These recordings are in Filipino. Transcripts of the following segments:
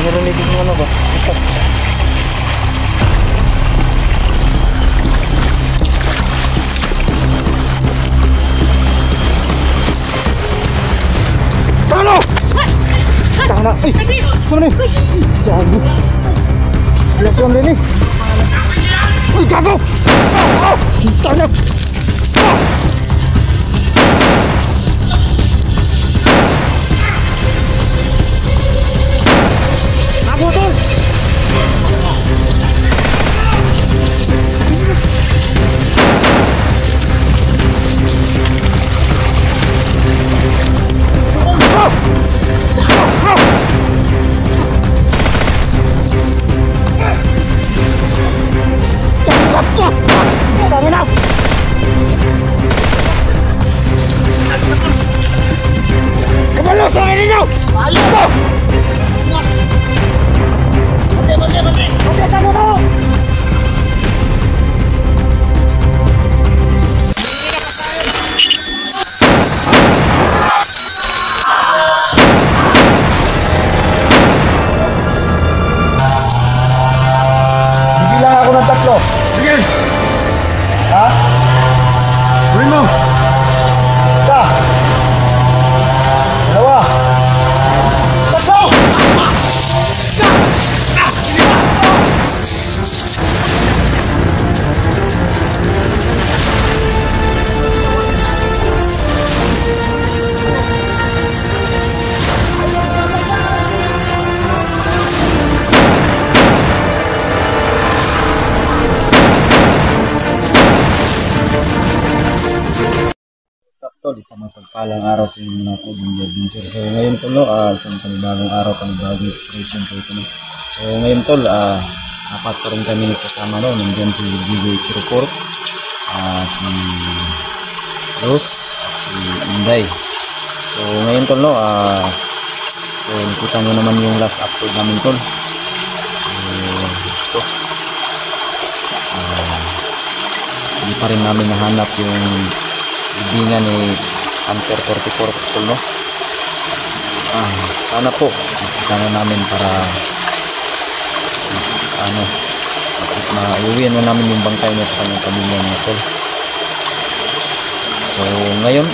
Meron dito ng ano ba? Ito. Sano? Tanga. Ay, sama ni. Gago. Siap tuan ini. Ay, gago. Tanga. Aku tuh. Kembali sa ini nyo! Ayo mo! Mati! Mati, tago na! Bibilang ako ng 3. Sige! Ha? Tuloy mo! Isa! Dalawa! Tatlo! Sakto, di sa mapagpalang araw sa inyo mga Bunja Adventure. So ngayon tol, isang panibagong araw, panibagong exploration po ito. So ngayon tol, apat pa rin kami nagsasama no. Nandiyan si GV04, si Rose, at si Inday. So ngayon tol no, so nakita nyo naman yung last upload namin tol. Ito, hindi pa rin namin nahanap yung ibingan ni Hunter 44 tol no. Sana po makita na namin para maiuwian na namin yung bangkay niya sa kanyang pamilya mga tol. So ngayon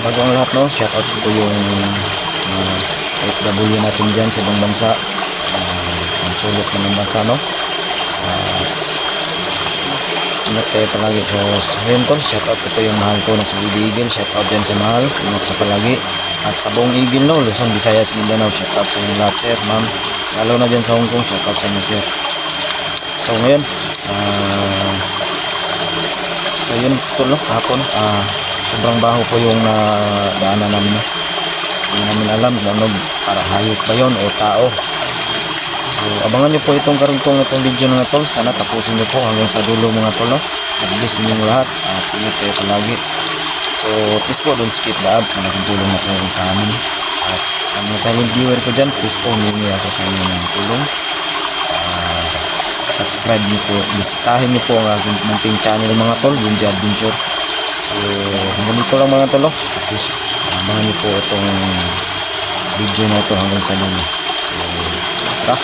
bago ang lahat no, shoutout po yung OFW natin dyan sa ibang bansa, ang sulok ng bansa no. Ingat kayo palagi. So ngayon tol, shoutout ko po yung mahal ko na si Eagle. Shoutout dyan sa mahal, ingat ka palagi. At sa buong Eagle no, Luzon, Visayas, Mindanao, shoutout sa inyong lahat sir, ma'am. Lalo na dyan sa Hong Kong, shoutout sa inyo sir. So ngayon so yun tol no, hapon sobrang baho po yung daanan namin no. Hindi namin alam kung para hayop ba yun o tao. So abangan nyo po itong karugtong itong video mga tol. Sana tapusin nyo po hanggang sa dulo mga tol no. Nag-bless ninyong lahat at ingat kayo palagi. So please po don't skip the ads, malaking tulong na po rin sa amin. At sa mga silent viewer ko dyan, please po humingi ako sa inyo ng tulong. Subscribe nyo po, bisitahin nyo po ang aking munting channel mga tol, Bunja Adventure. So hanggang dito lang mga tol no. Tapos abangan nyo po itong video na ito hanggang sa dulo. So tara.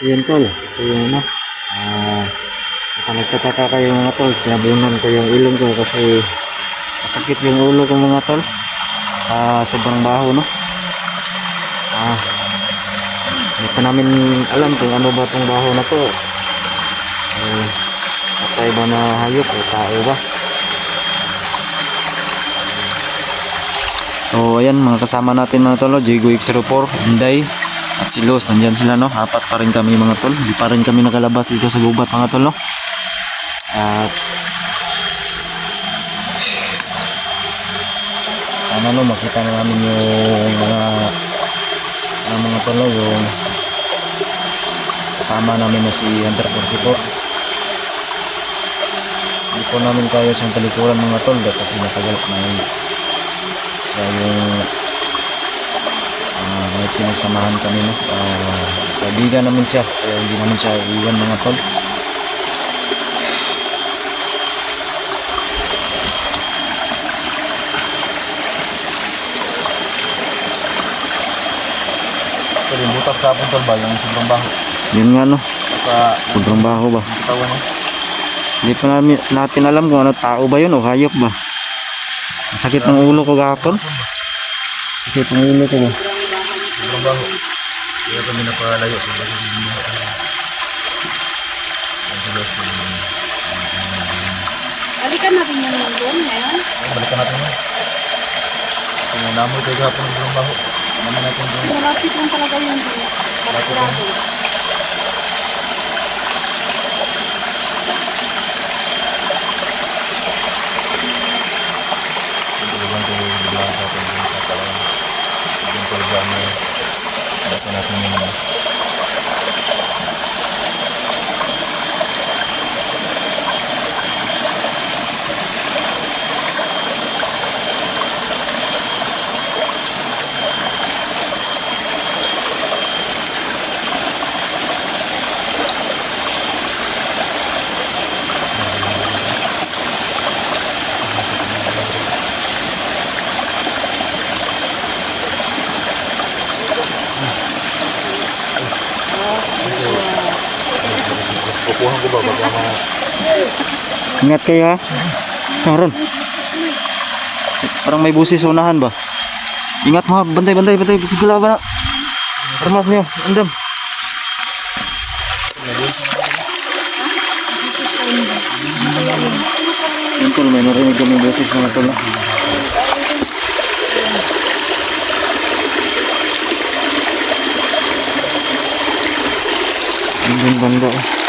Yan tol, ito yung ano, nagtataka kayo mga tol, sinabunan ko yung ilong ko kasi masakit yung ulo ko mga tol, sobrang baho no. Hindi pa namin alam kung ano ba itong baho na to, patay ba na hayop o tao ba. So ayan mga kasama natin mga tol, GV04, Inday at si Los, nandyan sila no. Apat pa rin kami mga tol, hindi pa rin kami nakalabas dito sa gubat mga tol no. At sana no, makita na namin yung mga tol no, yung kasama namin na si Hunter 44. Hindi po namin kayo siyang talikuran mga tol kasi natagal na yun siya yung may pinagsamahan kami no. Kaibigan namin siya kaya hindi namin siya iwan mga tol. Ito yung butas kapon tol ba, yung sobrang baho. Yun nga no. Sa Sobrang baho ba? katawan no. Hindi pa natin alam kung ano, tao ba yun o hayop ba. Ang sakit ng ulo ko gapon. Sakit ng ulo ko ba. Sobrang baho. Kaya kami napalayo. Balikan natin yung doon ngayon. Balikan natin yun. Kasi namoy tayo gapon ng sobrang baho. Naman natin doon. Malapit lang talaga yun doon. Malapit. Kukuhan ko ba baga mga Ingat kayo ha. Meron. Parang may busis unahan ba? Ingat mo ha. Bantay. Sigula ba na? Armas niyo. Andam. Yun tol, may narinig kami busis mga tol. Ang banda eh.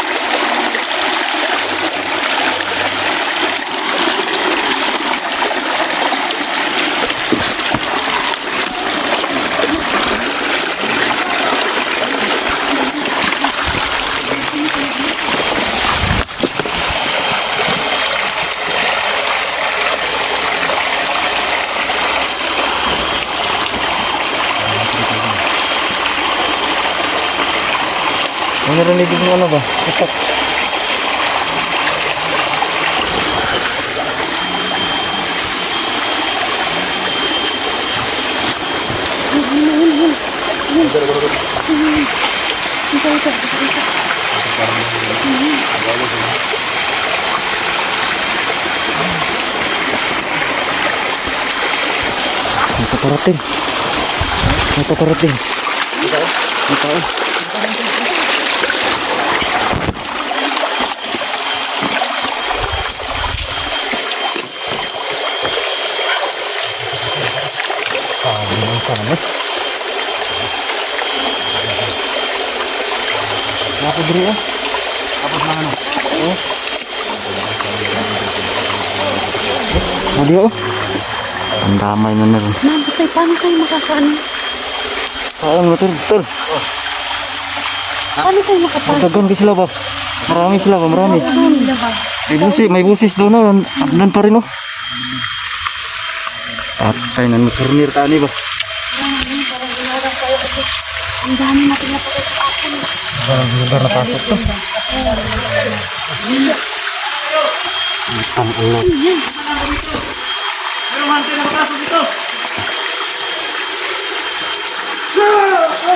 May narinig yung ano ba? Isak. Ito parating. Ito. Gimana sana? Apa diri ya? Apa mana? Oh. Audio. Ang damay na meron. Mamatay, paano kayo makakaano? Sayang betul. Paano kayo makapasok? Magdagan ka sila ba? Marami sila ba? Marami. May busis doon. Abnan pa rin oh. Patay na nagturnir tani ba? Ang dami natin napakot sa akin. Ang lugar na pasok to. Ang ulo.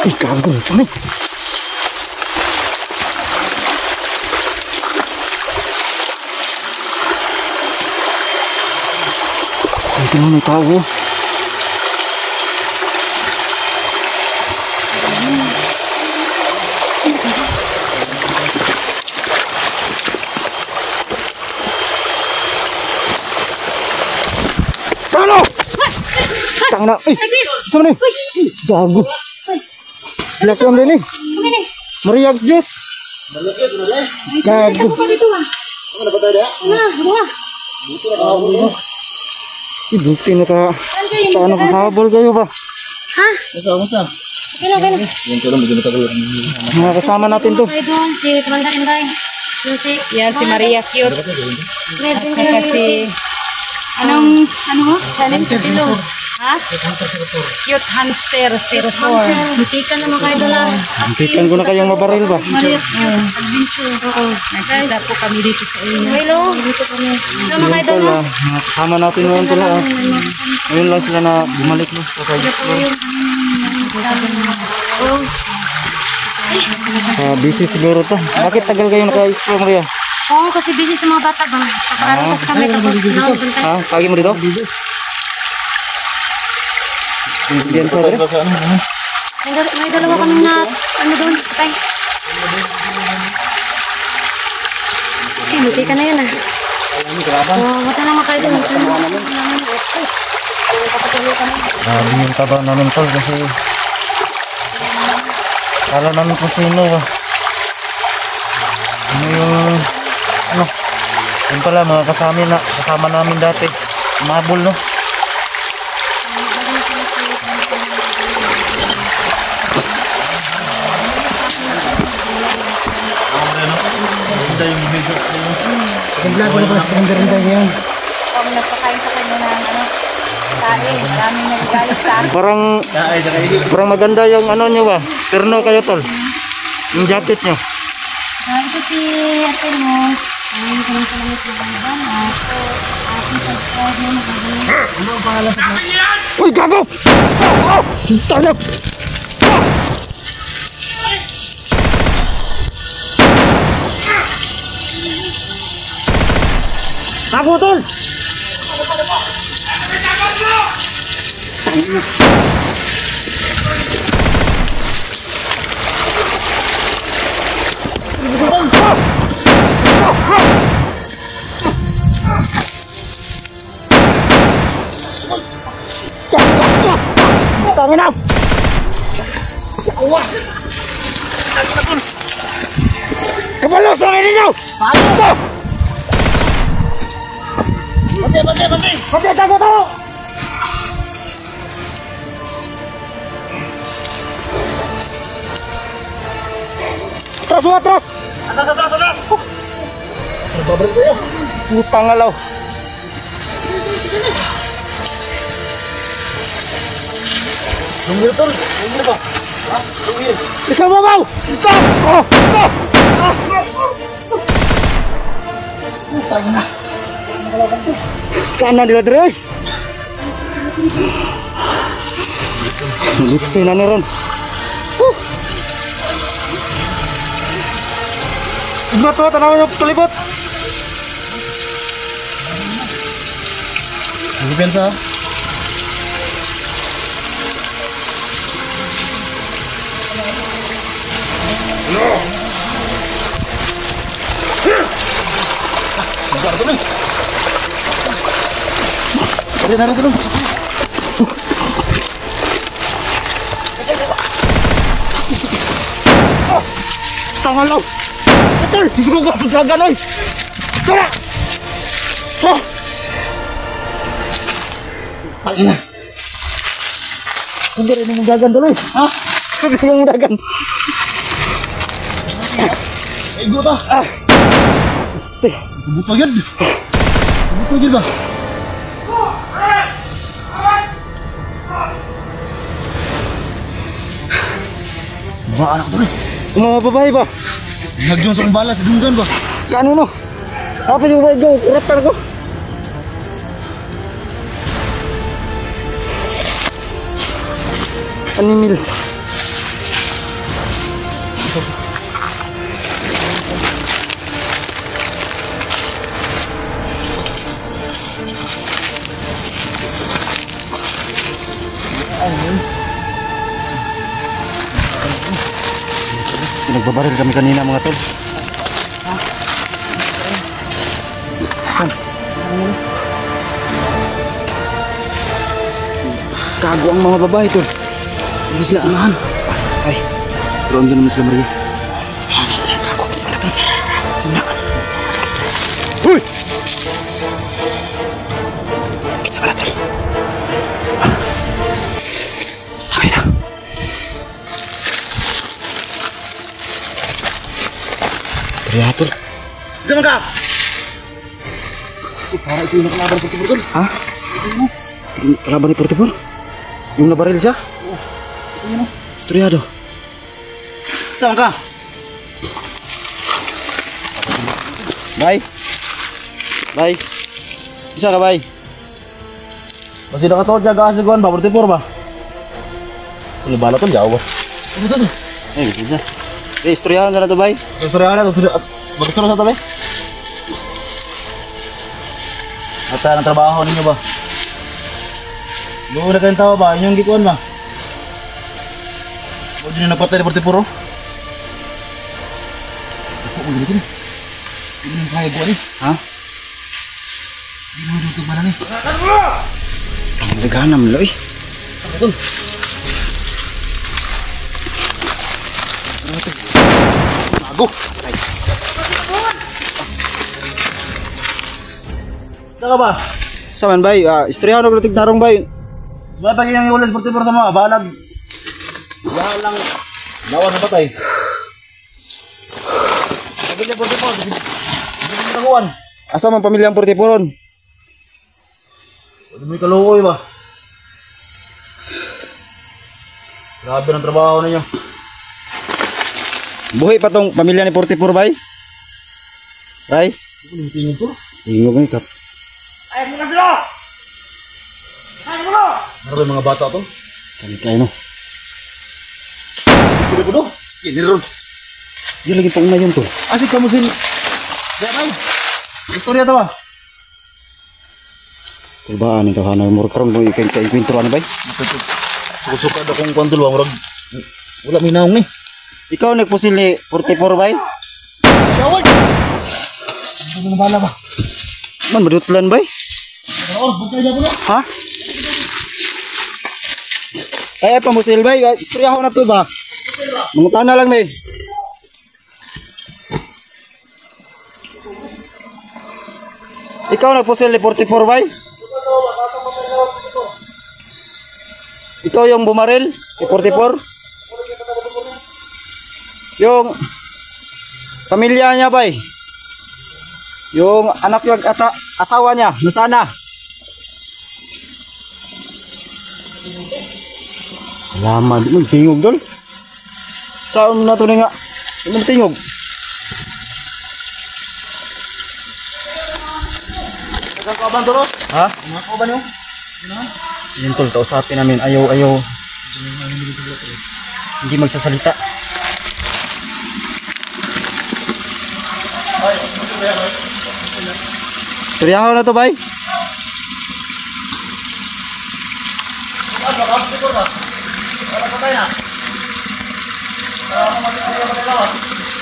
Ih, kagum cumi. Hindi mo may tao. Sano? Tang na. Sama ni. Gago. Sila ko din ni. Maria Jus. Gago. ano ba tayo da? Ibukti na ka. Paano kahabol kayo ba? Ha? Musta? Kailan? Yung ko lang medyo matagal. Mga kasama natin to. Kayo doon, si Commander Inday. Yan si Maria Cute. At Saka si ano mo? Hello. Ha? Cute Hunter 04. Muntikan naman kayo doon ah. Antikan ko na kayong mabaril ba? Maria Cute Adventure. Oo. Nakita po kami dito sa inyo. Hello. Dito kami. Sama kayo doon ah. Mga kasama natin noon to lang. Ngayon lang sila na bumalik no. Oh. Busy siguro to. Bakit tagal kayo naka-explore, Maria? Oo, kasi busy sa mga bata ba? Papaaral kasi kami tapos naubunta. Ha? Kagi mo dito? Diyan sa dito? May dalawa kami na ano doon, patay. Eh, muti ka na yun ah. Oo, mata lang makain doon. Grabe yung taba namin tol kasi kala namin kung sino ba. Ano yung ano yun pala mga kasama namin dati umabol no. Kami nagpakain sa kanya ng ano, kain. Maraming nagagalit sa akin. Parang maganda yung ano nyo ba terno kayo tol yung jacket nyo. Ito si ate mo. Ay, kanang salamat sa mga bana. Ating subscribe na magagaling. Uy gago! Tanap! Ako tol! Tangin na! Kabalo sa akin ninyo! Paano? Bante, tago! Atras! Atras! Babalik tayo. Putang alaw. Lumir tol, lumir ba? Ha? Lumir. Isa babaw! Ito! Putang na. Kanan nila dre. Lipsin na ron. Ibot to, tanaw nyo tulibot. Depensa. No. Sebentar dulu. Narik dulu. Tangan lo. Betul, digugah dragon oi. Tara. Tangina. Hindi rin mong dagan tuloy. Ha? Hindi mong dagan. Ego ta. Este. Buto yun. Buto yun ba? Ba anak tuloy. Mga babae ba? Nagyong sa bala sa dunggan ba? Kanino? Apa yung babae ko? Ratar ko. Animals. Nagbabaril kami kanina mga tol. Kago ang mga babae tol. Hindi sila samahan. Ay, pero ang naman sila Maria. Kago, sama na tol. Sama na. Huy! Sama na tol. Ay na. Istorya tol. Sama ka! Para ito yung nakalaban ni Portibor tol. Ha? Yung kalaban ni Portibor? Yung nabaril siya? Oo. Ito yun o. Istoryado. Sama ka? Bye. Bye. Isa ka bye. Masih nakatawad niya kaasiguan ba? Portibor ba? Ano ba na ito? Diyaw ba? Ito. Eh, bisa. istoryahan na to bay. Istoryahan na, magkasturo sa tabi. At ang trabaho ninyo ba? Doon na kayong tao ba? Inyong gikuan ba? Huwag nyo napatay na Portipuro? Ako, ulitin. Hindi nang kaya guwan eh. Ha? Hindi mo dito ba lang eh. Ang naghanam lo eh. Saan ito? Nago! Saan ka ba? Saman bay, istoryahan na tig tarong bay. Ba pag yung iulas Portipuro sa mga balag. Lahat lang lawan na patay. Sabi niya Portipuro, hindi mo nakuhan. Asa man pamilyang Portipuron? Huwag mo ikalukoy ba? Grabe ng trabaho ninyo. Buhay pa tong pamilya ni Portipur bay? Bay? Ano yung tingin to? Tingog ni kap. Ay, muna sila! Ay, muna! Marami mga bata to. Kami kayo no. Sila ko do? Skinner ron. Di lagi pang ngayon to. Asik kamu sin. Kaya bay. Istorya to ba? Kulbaan ito hanay mo karon mo ikwentro ano bay? Suka da kung kwantul ba murag. Wala minaong ni. Ikaw nagpusil ni Portipur bay? Yawan. Ano mo bala ba? Man madutlan bay? Oh, bukay na ko. Ha? Pamusil bay, istoryahan na to ba? Mangutan na lang ni. Ikaw nagpusil ni Portipur bay? Ikaw yung bumaril ni Portipur? Yung pamilya niya bay? Yung anak yung asawa niya, nasana? Salamat, di mo tingog doon. Saan na ito nga? Di mo tingog. Tagang kaban to ro? Ha? Mga kaban yung. Yun tol, kausapin namin. Ayaw. Hindi magsasalita. Istoryahan na to bay?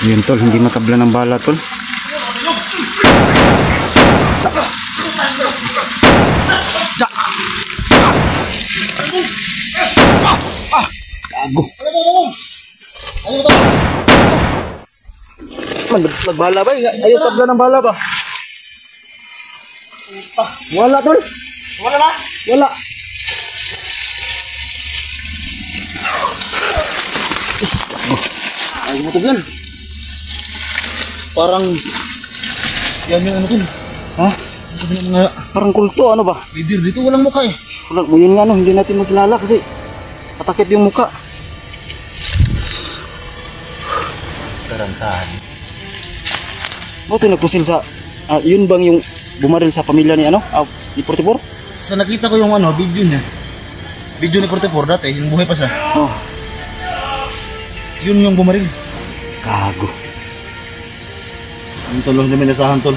Yun tol, hindi matabla ng bala tol. Gago. Man, nagbala ba? Ayaw tabla ng bala ba? Wala tol. Wala na. Wala. Ay mo to yan. Parang yan yung ano din. Ha? Sabi ng mga Parang kulto, ano ba? leader dito walang mukha eh. Wala, yun nga no, hindi natin makilala kasi patakip yung muka. Tarantahan. Buti nagpusil sa, yun bang yung bumaril sa pamilya ni ano? Ni Portipur? Sa nakita ko yung ano, video niya. Video ni Portipur dati, yung buhay pa siya. Oh, Yun yung bumaril. gago. Yung tuloy namin nasahan tol.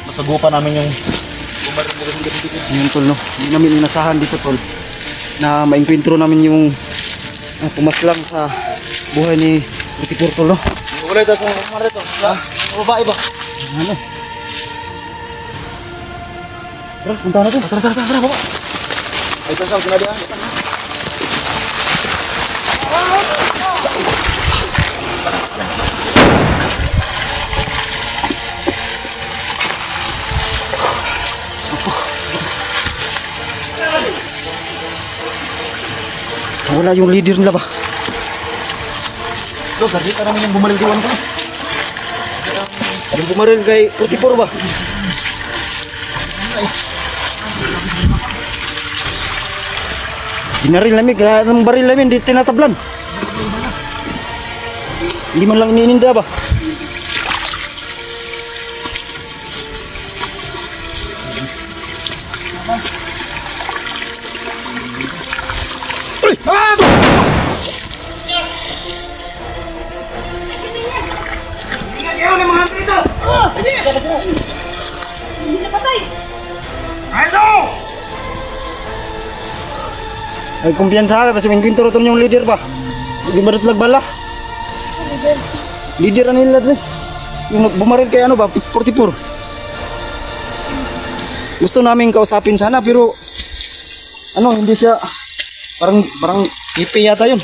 Masagupa namin yung bumaril nila ng gabi. Yun tol no, hindi namin inasahan dito tol na maengkwentro namin yung pumaslang sa buhay ni Portipur tol no. Wala ito sa mga rito. Ha? Babae ba? Ano? Tara, punta na to. Tara, baba. Ay, tasaw, sinabi ah. Wala yung leader nila ba? Lo, sarjita namin yung bumaril diwan ko. Yung bumaril kay Portipur ba? Binaril namin, kaya ang baril namin di tinatablan. Hindi man lang inininda ba? Hindi na patay. Ay kumpiyansa ka kasi may kwento roton yung leader ba? Di ba lag bala? Leader ano nila dre? Yung bumaril kay ano ba? 44. Gusto namin kausapin sana pero ano hindi siya parang ipi yata yun.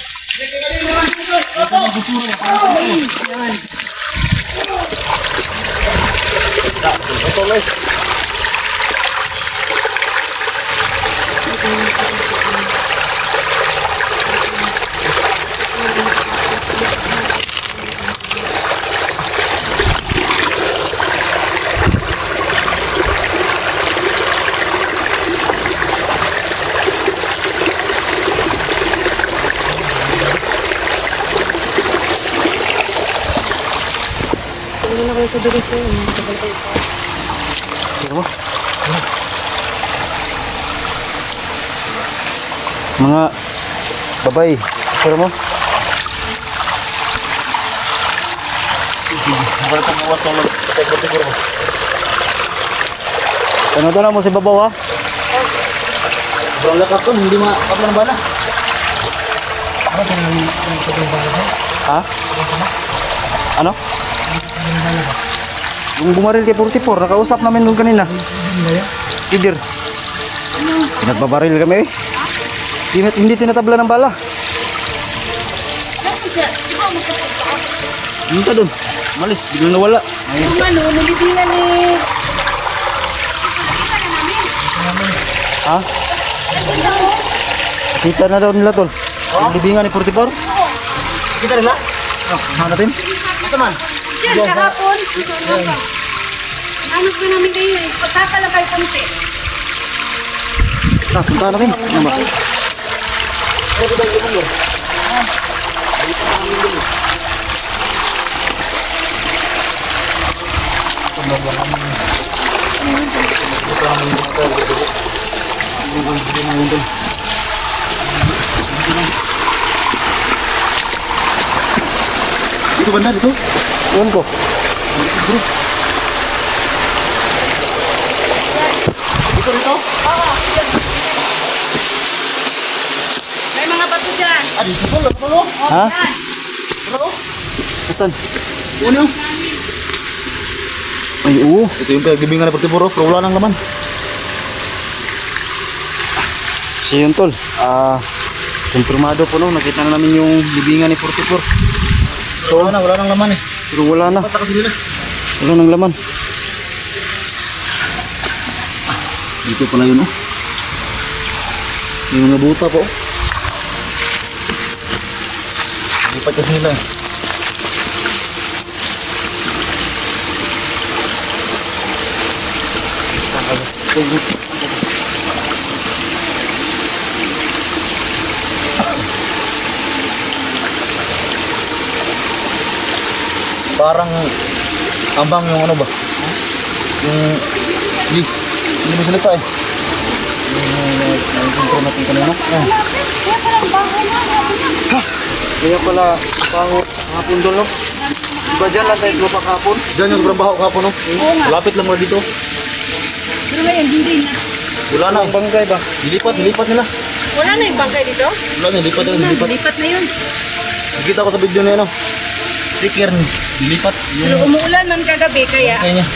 Ano? Mga babay, pero mo? Ano na mo si babaw ha? Sobrang lakas to, hindi makapla ng bala. Ha? Ano? Yung bumaril kay 44, nakausap namin doon kanina. Leader. Pinagbabaril kami eh. Hindi tinatabla ng bala. Nasaan siya? Di ba magkapagpaas? Hindi ka doon. Malis, biglang nawala. Yung ano, nalibingan ni... Ha? Kita na daw nila tol. Yung libingan ni 44. Kita nila? Oh, ano natin? Asa man? Diyan, kahapon. Hanap na namin kayo eh. Pagsaka lang kayo konti. Punta natin. Ano ba? Dito banda dito? Iwan ko. Dito dito? May mga bato dyan. Dito po. Ha? Asan? Ano? Ay, oo. Ito yung pinagbibingan na pagtipuro, pero wala nang laman. Siya yun, tol. Konfirmado po, no? Nakita na namin yung bibingan ni 44. Ito, wala nang laman eh. Pero wala na. Pata kasi nila. Wala nang laman. Dito pala yun, oh. Yung mga buta po. Lipat kasi nila eh. Parang ambang yung ano ba? Yung hindi mo salita eh. Yung kontrol natin kanina. Kaya pala pango hapon doon, no? Diba dyan lang tayo lupa kahapon? Dyan yung sobrang baho kahapon, no? Lapit lang mula dito. Pero ngayon, hindi na. Wala na, ang bangkay ba? Dilipat nila. Wala na yung bangkay dito? Wala na, dilipat. Lipat na yun. Nakita ko sa video na yun, no? Sikir, dilipat. Pero umuulan man kagabi, kaya Kaya niya.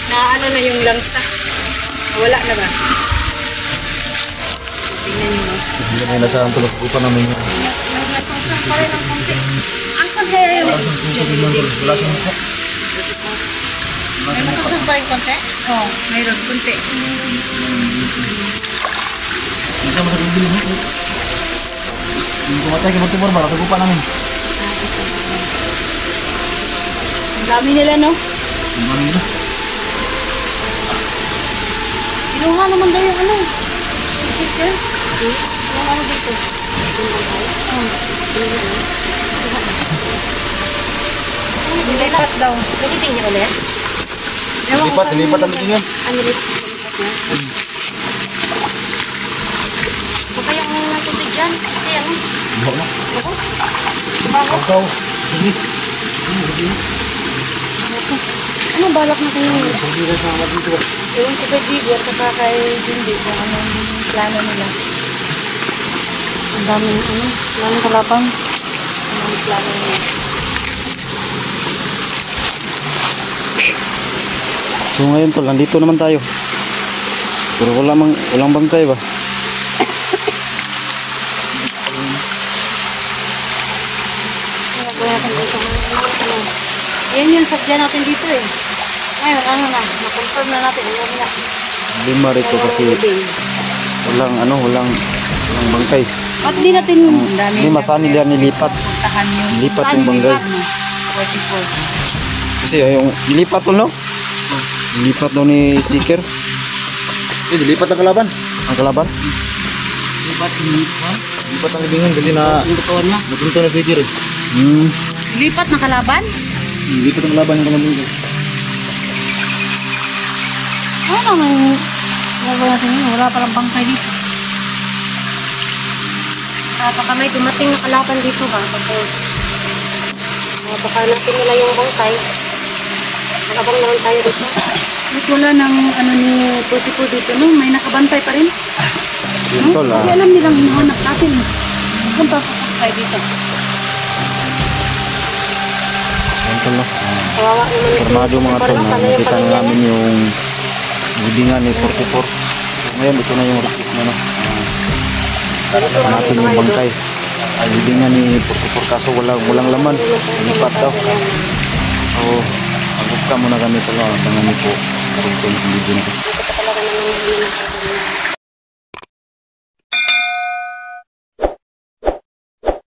na ano na yung langsa. Wala na ba? Tingnan nyo. Hindi na nasa ang tulog upa namin yun. Nasangsan pa rin ang konti. Asan kaya yung... Wala siyang mukha. May masaksan pa rin konti? Oo, mayroon konti. Hindi siya masakit din, no? Yung tumatay kay Magtumor, para sa upa namin. Ang dami nila, no? Ang dami nila. Kinuha naman daw yung ano. Sticker. Yung ano dito. Dilipat daw. Gamitin niya ulit? Dilipat ang tingin. Ano dito? Baka yung natusig dyan. Kasi ano? Bawa na. Bago? Ikaw. Sige. Ano Ano balak natin yun? Ewan ko kay Gigi at saka kay Jindy kung anong plano nila. Ang daming kalaban. Anong plano nila. So ngayon tol, nandito naman tayo. Pero walang bangkay ba? Kaya natin dito. Yan yung sadya natin dito eh. Ngayon, ano na, na-confirm na natin. Ayan na. Lima rito kasi walang bangkay. Ba't di natin... Hindi masaan nila nilipat. Puntahan yung Nilipat yung bangkay. 44. Kasi yung nilipat tol no? Nilipat daw ni Seeker. Dilipat ang kalaban. Ang kalaban. Dilipat ang libingan kasi na Lutuan na. napunta na sige rin. Lipat na kalaban? Dilipat ang kalaban yung kalaban. Ano naman yung natin yun? Wala palang bangkay dito. Baka may dumating na kalaban dito ba? Tapos, baka natin nila yung bangkay. Nakabang naman tayo dito. At wala nang ano ni Pusipo dito, no? May nakabantay pa rin. Yun tol Kasi alam nilang hinahanap natin. Kung papakas tayo dito. Yun tol no? Kawawa naman ito. Formado mga tol na nakita na namin yung libingan ni 44. So, ngayon ito na yung receipt na no? Natin yung bangkay. Ay libingan ni 44 kaso walang laman. Lipat daw. So magbuka muna kami tol. Abangan niyo po. Kung yung video na to.